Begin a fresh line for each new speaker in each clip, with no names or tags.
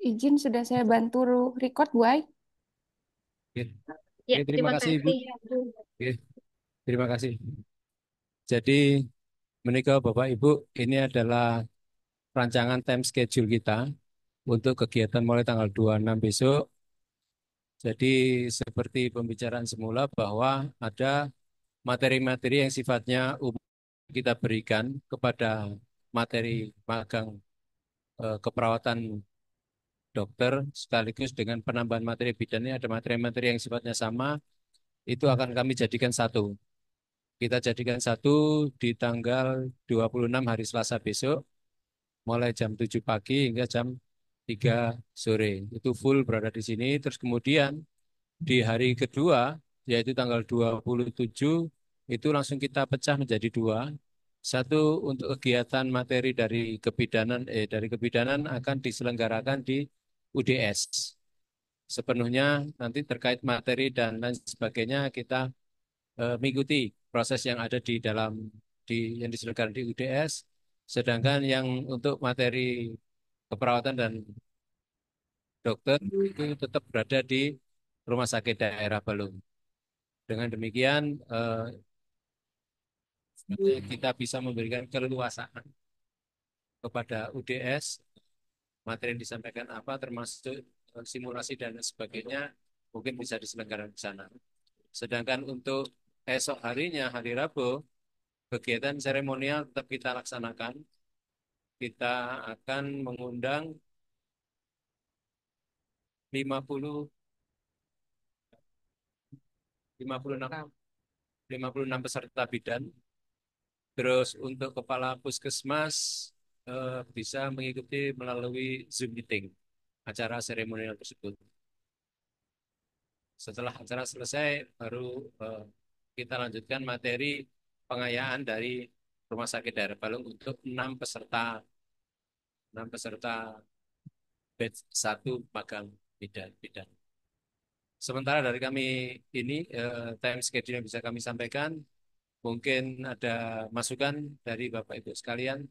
Izin sudah saya bantu record, Bu Ai.
Oke,
Ya,
oke, terima
terima
kasih Ibu.
kasih.
Oke, terima kasih. Jadi, menikah Bapak Ibu, ini adalah rancangan time schedule kita untuk kegiatan mulai tanggal 26 besok. Jadi, seperti pembicaraan semula bahwa ada materi-materi yang sifatnya umum kita berikan kepada materi magang keperawatan dokter sekaligus dengan penambahan materi bidannya ada materi-materi yang sifatnya sama, itu akan kami jadikan satu. Kita jadikan satu di tanggal 26 hari Selasa besok, mulai jam 7 pagi hingga jam 3 sore. Itu full berada di sini. Terus kemudian di hari kedua, yaitu tanggal 27, itu langsung kita pecah menjadi dua. Satu untuk kegiatan materi dari kebidanan akan diselenggarakan di UDS. Sepenuhnya nanti terkait materi dan lain sebagainya kita mengikuti proses yang ada di dalam yang diselenggarakan di UDS, sedangkan yang untuk materi keperawatan dan dokter itu tetap berada di rumah sakit daerah Balung. Dengan demikian kita bisa memberikan keleluasaan kepada UDS materi yang disampaikan apa termasuk simulasi dan sebagainya mungkin bisa diselenggarakan di sana. Sedangkan untuk esok harinya hari Rabu kegiatan seremonial tetap kita laksanakan. Kita akan mengundang 50 56 56 peserta bidan. Terus untuk kepala puskesmas bisa mengikuti melalui Zoom meeting acara seremonial tersebut. Setelah acara selesai baru eh, kita lanjutkan materi pengayaan dari Rumah Sakit Daerah Balung untuk 6 peserta batch 1 magang bidan. Sementara dari kami ini time schedule yang bisa kami sampaikan, mungkin ada masukan dari Bapak Ibu sekalian.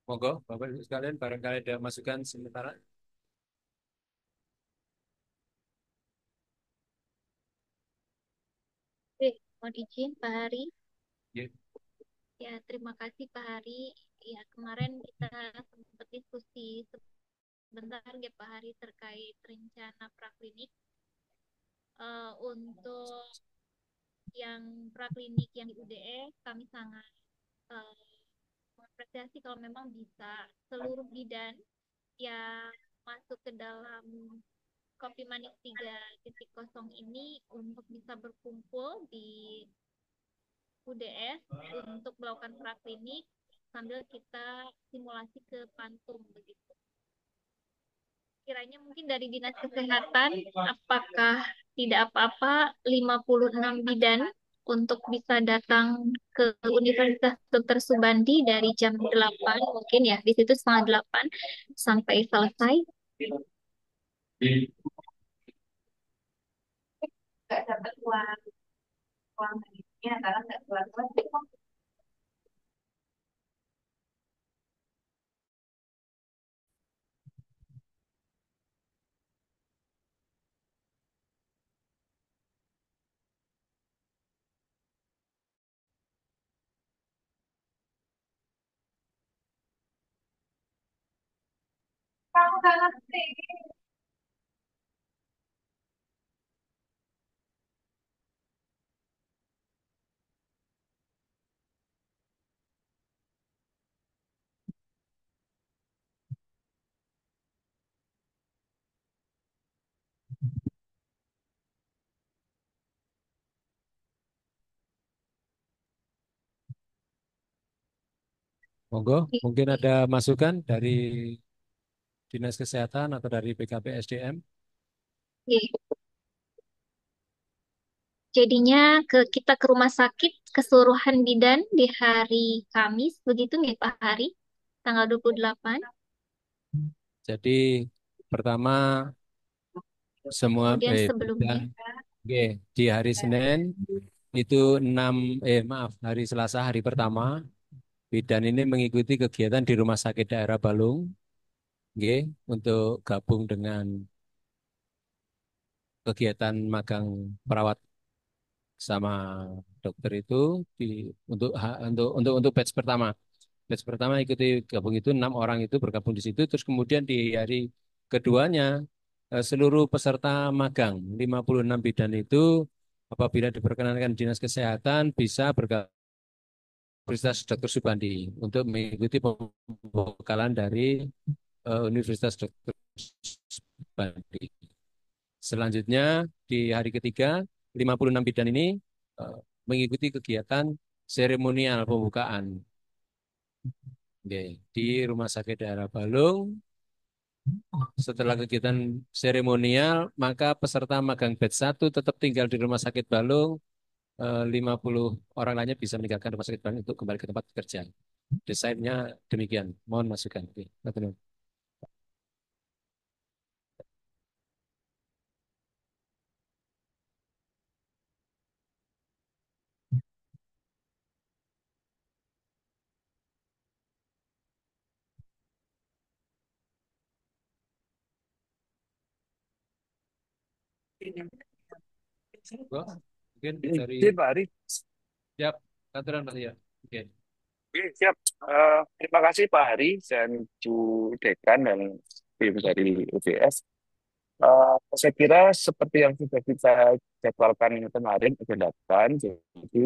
Monggo, Bapak Ibu sekalian, barangkali ada masukan sementara.
Oke, mohon izin Pak Hari.
Ya,
Ya, terima kasih Pak Hari. Ya, kemarin kita sempat diskusi sebentar ya Pak Hari terkait rencana praklinik. Untuk yang praklinik yang di UDE, kami sangat eh, mengapresiasi kalau memang bisa seluruh bidan yang masuk ke dalam Kopi Manik 3.0 ini untuk bisa berkumpul di UDS untuk melakukan praklinik sambil kita simulasi ke Pantum begitu. Kiranya mungkin dari Dinas Kesehatan, apakah tidak apa-apa 56 bidan untuk bisa datang ke Universitas Dr. Subandi dari jam 8 mungkin ya, di situ setengah 8 sampai selesai. Nggak dapat uang uang medisnya karena nggak keluar.
monggo, mungkin ada masukan dari Dinas Kesehatan atau dari BKP SDM.
Jadinya kita ke rumah sakit keseluruhan bidan di hari Kamis, begitu nggak Pak Hari? Tanggal 28.
Jadi pertama semua
Kemudian
bisa.
sebelumnya,
Oke, di hari Senin itu 6 maaf, hari Selasa hari pertama bidan ini mengikuti kegiatan di Rumah Sakit Daerah Balung, oke, untuk gabung dengan kegiatan magang perawat sama dokter itu di untuk batch pertama. Batch pertama ikuti gabung itu 6 orang itu bergabung di situ. Terus kemudian di hari keduanya seluruh peserta magang 56 bidan itu apabila diperkenankan Dinas Kesehatan bisa bergabung Universitas Dr. Subandi untuk mengikuti pembekalan dari Universitas Dr. Subandi. Selanjutnya di hari ketiga 56 bidan ini eh, mengikuti kegiatan seremonial pembukaan. Oke, di Rumah Sakit Daerah Balung. Setelah kegiatan seremonial, maka peserta magang batch 1 tetap tinggal di Rumah Sakit Balung. 50 orang lainnya bisa meninggalkan Rumah Sakit Balung untuk kembali ke tempat kerja. Desainnya demikian. Mohon masukan. Oke, teman-teman. Bro, mungkin dari
Izin Pak Ari.
siap aturan Mas ya. Oke.
Oke, siap. Terima kasih Pak Hari dan Bu Dekan dan tim dari UBS. Saya kira seperti yang sudah kita jadwalkan kemarin, agendakan, jadi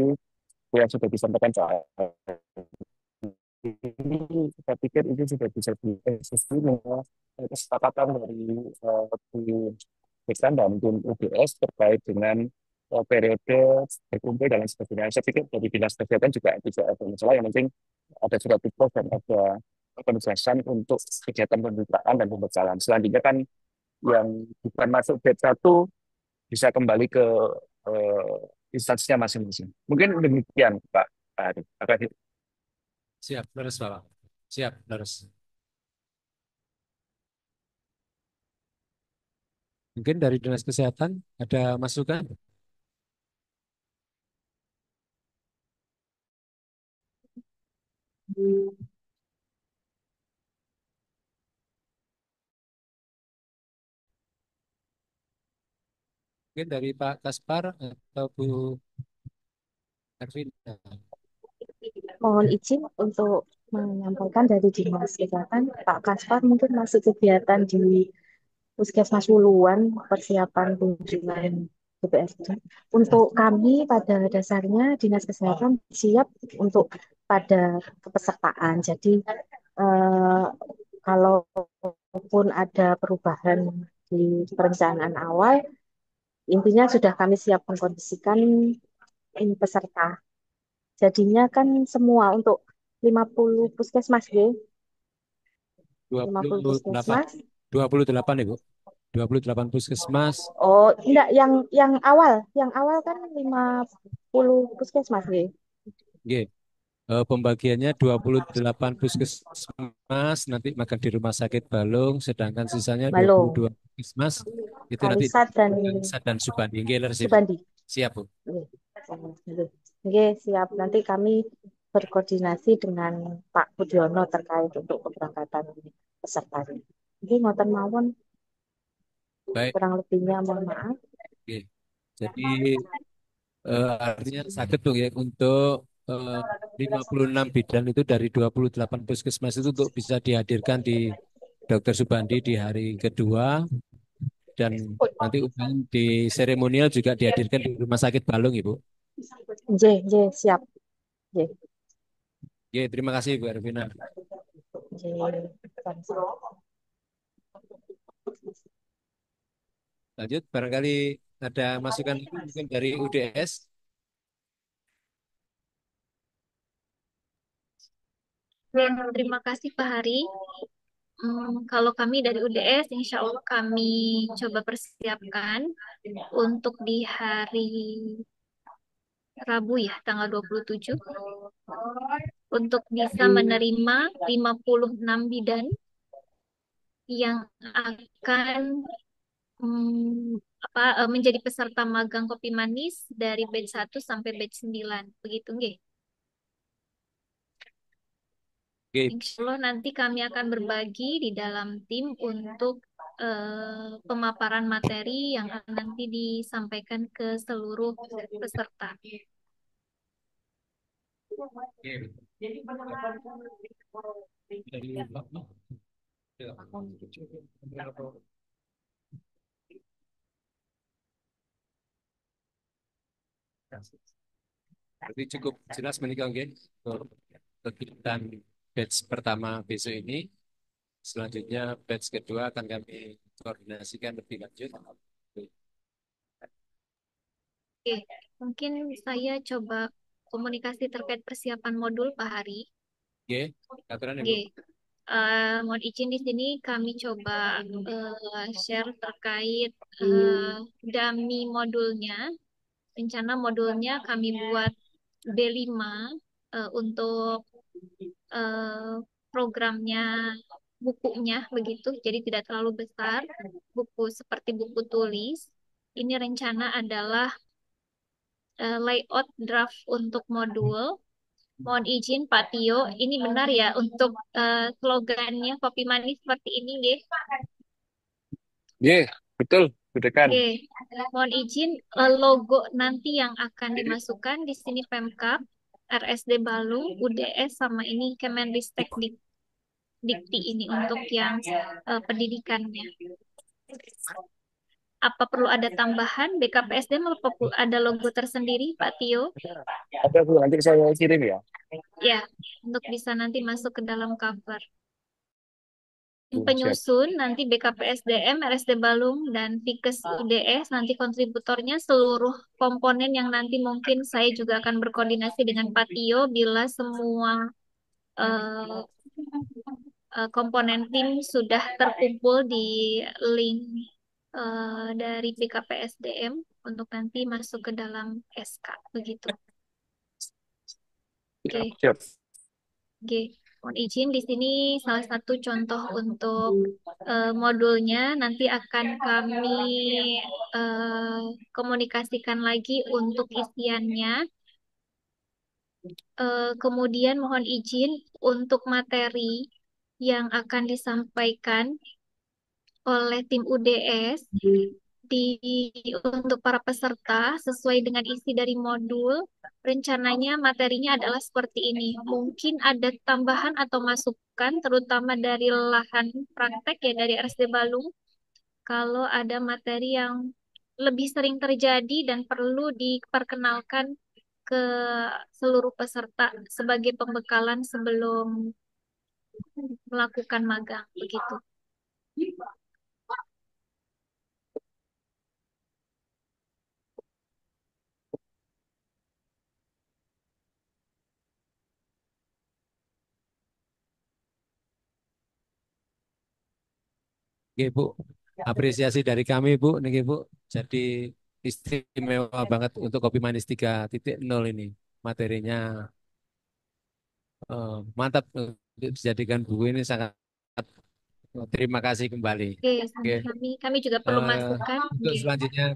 yang sudah disampaikan Pak ini, saya pikir itu sudah bisa dieksekusi kesepakatan dari tim Dekan dan tim UBS terkait dengan periode berkumpul dan lain sebagainya. Saya pikir dari dinas kesehatan juga tidak ada masalah. Yang penting ada surat tugas dan ada penjelasan untuk kegiatan pembukaan dan pembekalan. Selanjutnya kan yang bukan masuk batch satu bisa kembali ke eh, instansinya masing-masing. Mungkin demikian Pak Ari. Terima kasih.
Siap, terus Bapak. Siap, terus. Mungkin dari Dinas Kesehatan ada masukan? Mungkin dari Pak Kaspar atau Bu Ervin.
Mohon izin untuk menyampaikan dari Dinas Kesehatan, Pak Kaspar mungkin masuk kegiatan di Puskesmas Wuluan, persiapan kunjungan BPSD. Untuk kami pada dasarnya Dinas Kesehatan siap untuk pada kepesertaan. Jadi eh, kalaupun ada perubahan di perencanaan awal, intinya sudah kami siap mengkondisikan ini peserta. Jadinya kan semua untuk 50 puskesmas, ya. 50
28,
puskesmas.
28 Ibu. 28 puskesmas.
Oh, enggak, yang awal kan 50 puskesmas, ya.
Oke. Pembagiannya 28 puskesmas nanti makan di Rumah Sakit Balung, sedangkan sisanya
Balung,
22 puskesmas itu nanti
Kalisat dan
Kalisat dan Subandi. Oke, leres, Ibu.
Subandi.
Siap, Bu.
Oke, oke, siap. Nanti kami berkoordinasi dengan Pak Budiono terkait untuk keberangkatan peserta. Oke, ngoten mawon,
Baik.
kurang lebihnya mohon maaf.
Oke. Jadi artinya sakit tuh ya untuk 56 bidan itu dari 28 puskesmas itu untuk bisa dihadirkan di Dr. Subandi di hari kedua dan nanti di seremonial juga dihadirkan di Rumah Sakit Balung, Ibu.
J, J, siap. J,
Oke, terima kasih Bu Ervina.
J.
Lanjut, barangkali ada masukan lagi mungkin dari UDS.
terima kasih Pak Hari. Kalau kami dari UDS, insya Allah kami coba persiapkan untuk di hari Rabu ya, tanggal 27, untuk bisa menerima 56 bidan yang akan menjadi peserta magang kopi manis dari batch 1 sampai batch 9. Begitu nggih.
Oke,
Insya Allah nanti kami akan berbagi di dalam tim untuk pemaparan materi yang akan nanti disampaikan ke seluruh peserta.
Berarti cukup jelas menikah nggih untuk kegiatan batch pertama besok ini. Selanjutnya batch kedua akan kami koordinasikan lebih lanjut.
Oke, mungkin saya coba komunikasi terkait persiapan modul Pak Hari.
Oke, aturan Ibu.
Oke, mohon izin di sini kami coba share terkait dummy modulnya. Rencana modulnya kami buat B5 untuk eh, programnya, bukunya begitu. Jadi tidak terlalu besar, buku seperti buku tulis. Ini rencana adalah layout draft untuk modul. Mohon izin Pak Tio, ini benar ya untuk slogannya kopi manis seperti ini, nggih?
Iya, betul, Bu Dekan.
Oke, mohon izin logo nanti yang akan dimasukkan di sini Pemkab, RSD Balung, UDS sama ini Kemenristek Dikti ini untuk yang pendidikannya. Apa perlu ada tambahan BKPSDM apa ada logo tersendiri Pak Tio?
Ada Bu, nanti saya kirim ya.
Ya, untuk bisa nanti masuk ke dalam cover.
Bu, siap.
Penyusun nanti BKPSDM, RSD Balung, dan Fikes UDS, nanti kontributornya seluruh komponen yang nanti mungkin saya juga akan berkoordinasi dengan Pak Tio bila semua eh, komponen tim sudah terkumpul di link dari BKPSDM untuk nanti masuk ke dalam SK, begitu. Oke.
Siap.
Oke, mohon izin di sini salah satu contoh untuk modulnya nanti akan kami eh, komunikasikan lagi untuk isiannya. Kemudian mohon izin untuk materi yang akan disampaikan oleh tim UDS di untuk para peserta sesuai dengan isi dari modul. Rencananya materinya adalah seperti ini. Mungkin ada tambahan atau masukan terutama dari lahan praktek ya dari RSD Balung. Kalau ada materi yang lebih sering terjadi dan perlu diperkenalkan ke seluruh peserta sebagai pembekalan sebelum melakukan magang begitu.
Oke, Bu. Apresiasi dari kami, Bu. Nih, Bu. Jadi istimewa banget untuk Kopi Manis 3.0 ini. Materinya mantap untuk dijadikan buku ini sangat terima kasih kembali.
Oke,
Oke.
kami juga perlu
Eh,
masukan.
untuk
Oke.
selanjutnya,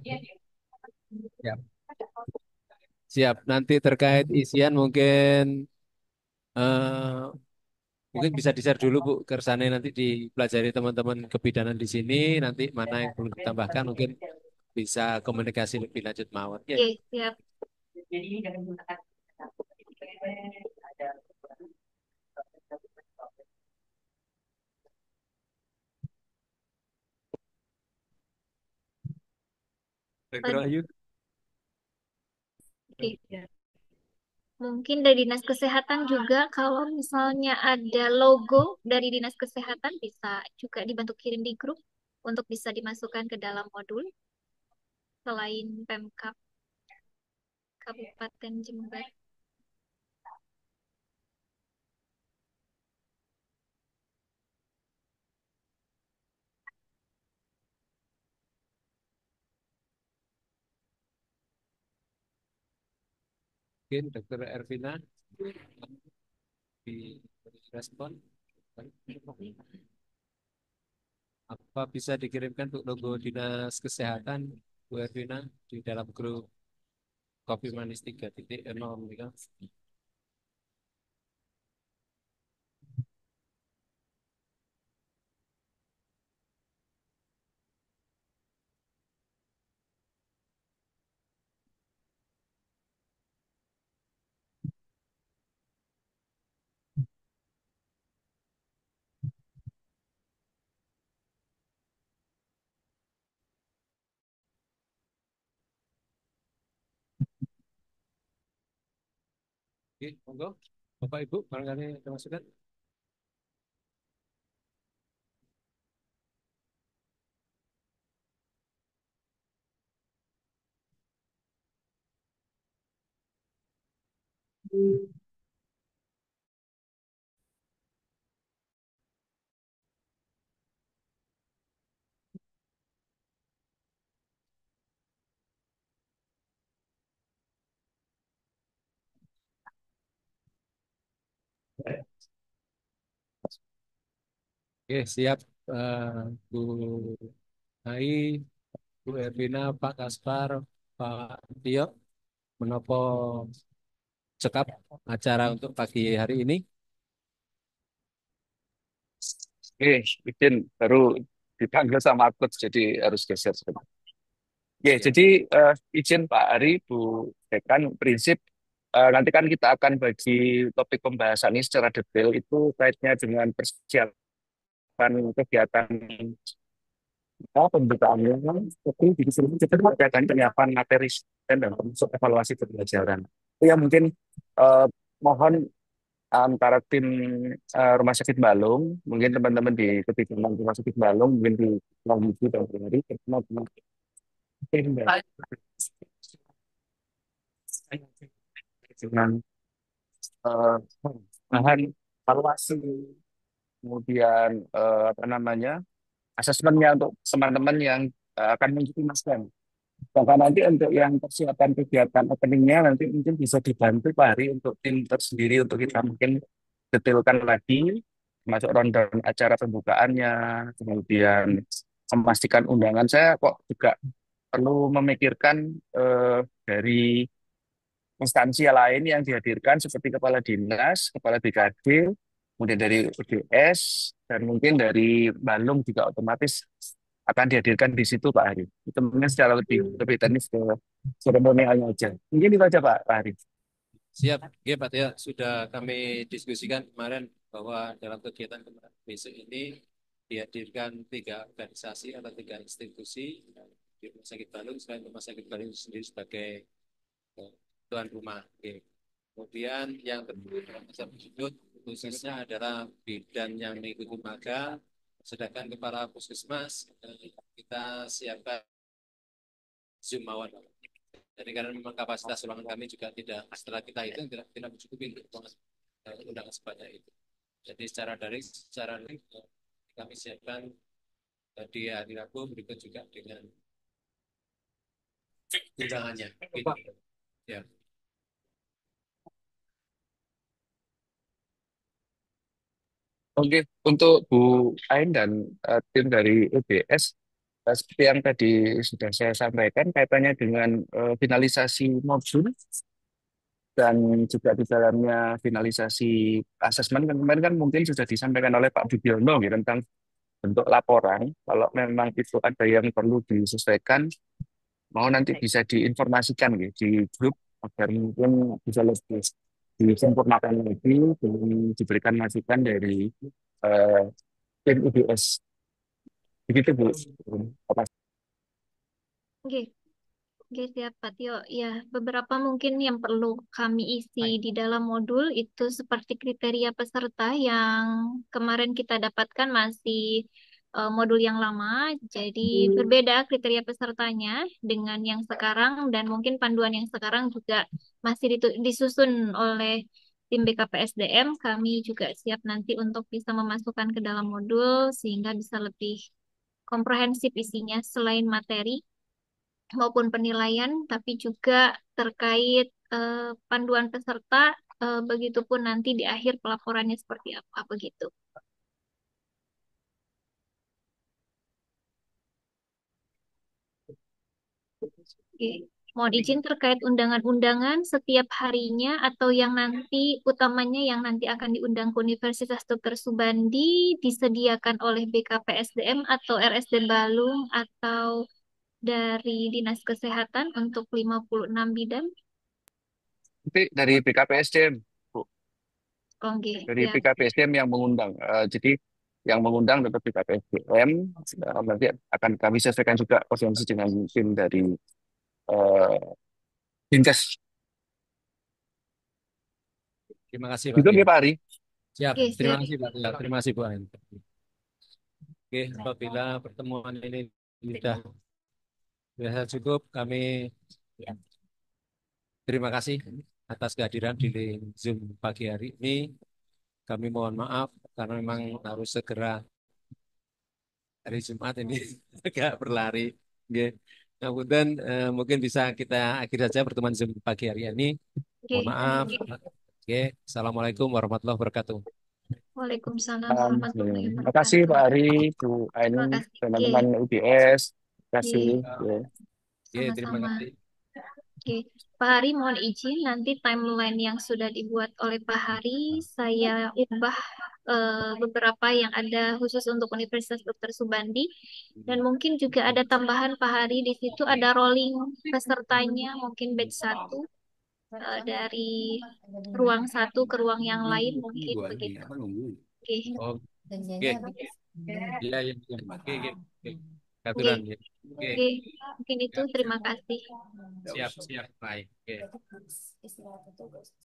siap. Siap. Nanti terkait isian eh, mungkin bisa di-share dulu Bu ke sana nanti dipelajari teman-teman kebidanan di sini. Nanti mana yang perlu ditambahkan mungkin bisa komunikasi lebih lanjut mawar. Ya,
Oke, siap.
Dr. Ayu.
Oke. Mungkin dari Dinas Kesehatan juga kalau misalnya ada logo dari Dinas Kesehatan bisa juga dibantu kirim di grup untuk bisa dimasukkan ke dalam modul selain Pemkab Kabupaten Jember.
Mungkin Dr. Ervina di respon. Apa bisa dikirimkan untuk logo Dinas Kesehatan Bu Ervina di dalam grup Kopi Manis 3.0 ini kan? Oke, monggo. Bapak Ibu, barangkali ada masukan? Oke, siap. Bu Hai, Bu Ervina, Pak Kaspar, Pak Tio, menopo cekap acara untuk pagi hari ini.
Oke, izin baru dipanggil sama aku jadi harus geser sebentar. Oke,
Siap.
jadi izin Pak Ari, Bu Dekan, prinsip nanti kan kita akan bagi topik pembahasan ini secara detail itu kaitnya dengan persiapan kegiatan pembuktiannya, tapi di sini kita akan penyiapan materi dan termasuk evaluasi pembelajaran. Itu ya mungkin eh, mohon antara tim Rumah Sakit Balung, mungkin teman-teman di ketiga Rumah Sakit Balung, mungkin di Langit dan Beri, ketemu dengan tim dengan eh, bahan evaluasi, kemudian apa namanya asesmennya untuk teman-teman yang akan mengikuti master. Maka nanti untuk yang persiapan kegiatan openingnya nanti mungkin bisa dibantu Pak Hari untuk tim tersendiri untuk kita mungkin detailkan lagi masuk rundown acara pembukaannya, kemudian memastikan undangan saya kok juga perlu memikirkan dari instansi lain yang dihadirkan seperti kepala dinas, kepala BKD, kemudian dari UDS, dan mungkin dari Balung juga otomatis akan dihadirkan di situ Pak Hari. Itu mungkin secara lebih teknis ke seremonialnya aja. Mungkin itu aja Pak Hari.
Siap, ya Pak Tio, sudah kami diskusikan kemarin bahwa dalam kegiatan besok ini dihadirkan 3 organisasi atau 3 institusi di Rumah Sakit Bandung, selain Rumah Sakit Bandung sendiri sebagai tuan rumah. Oke. Kemudian yang kedua masa tersebut khususnya adalah bidan yang mengikuti magang, sedangkan kepala puskesmas kita siapkan Zoom awan. Jadi karena memang kapasitas ruangan kami juga tidak, setelah kita itu tidak mencukupi untuk undangan sebanyak itu. Jadi secara daring, secara link kami siapkan di hari Rabu berikut juga dengan undangannya. Gitu. Ya.
Oke, untuk Bu Ain dan tim dari UBS, seperti yang tadi sudah saya sampaikan, kaitannya dengan finalisasi modul dan juga di dalamnya finalisasi asesmen kan kemarin kan mungkin sudah disampaikan oleh Pak Budiono gitu, tentang bentuk laporan. Kalau memang itu ada yang perlu disesuaikan, mau nanti bisa diinformasikan gitu, di grup agar mungkin bisa lebih disempurnakan lagi dan diberikan masukan dari eh, tim UBS. Begitu Bu. Apa?
Oke, oke siap Pak Tio. Ya, beberapa mungkin yang perlu kami isi di dalam modul itu seperti kriteria peserta yang kemarin kita dapatkan masih modul yang lama. Jadi berbeda kriteria pesertanya dengan yang sekarang dan mungkin panduan yang sekarang juga masih disusun oleh tim BKPSDM. Kami juga siap nanti untuk bisa memasukkan ke dalam modul sehingga bisa lebih komprehensif isinya selain materi maupun penilaian, tapi juga terkait panduan peserta, begitupun nanti di akhir pelaporannya seperti apa begitu. Oke. Mohon izin terkait undangan-undangan setiap harinya atau yang nanti utamanya yang nanti akan diundang ke Universitas Dr. Subandi disediakan oleh BKPSDM atau RSD Balung atau dari Dinas Kesehatan untuk 56 bidan.
Nanti dari BKPSDM, Bu.
Oke,
Dari
ya.
BKPSDM yang mengundang. Jadi yang mengundang tetap BKPSDM. Nanti akan kami sesuaikan juga koordinasi dengan tim dari eh, Dinkes.
Terima kasih Pak
Gitu
Tio.
ya Pak Ari.
Siap.
Oke,
Terima
siap.
kasih Pak Tio. Terima kasih Bu Ain. Oke, apabila pertemuan ini sudah biasa cukup, kami terima kasih atas kehadiran di Zoom pagi hari ini. Kami mohon maaf karena memang harus segera hari Jumat ini agak berlari. Oke. Nah, kemudian mungkin bisa kita akhiri saja pertemuan Zoom pagi hari ini.
Oke.
Mohon maaf. Oke, Assalamualaikum warahmatullahi wabarakatuh.
Waalaikumsalam warahmatullahi
Terima kasih
wabarakatuh.
Pak Ari, Bu
Terima
Ainun,
kasih. Oke,
teman-teman UBS. Terima kasih.
oke.
Ya.
Oke, terima
Sama-sama.
kasih.
Oke, Pak Hari mohon izin nanti timeline yang sudah dibuat oleh Pak Hari saya ubah beberapa yang ada khusus untuk Universitas Dr. Subandi dan mungkin juga ada tambahan Pak Hari di situ ada rolling pesertanya mungkin batch satu dari ruang satu ke ruang yang lain mungkin begitu. Oke,
Oh, oke. Iya, iya, iya. Oke, oke, oke.
oke,
Aturan ya. Oke,
oke. Mungkin itu
siap, siap.
terima kasih.
Siap, siap. Baik. Oke.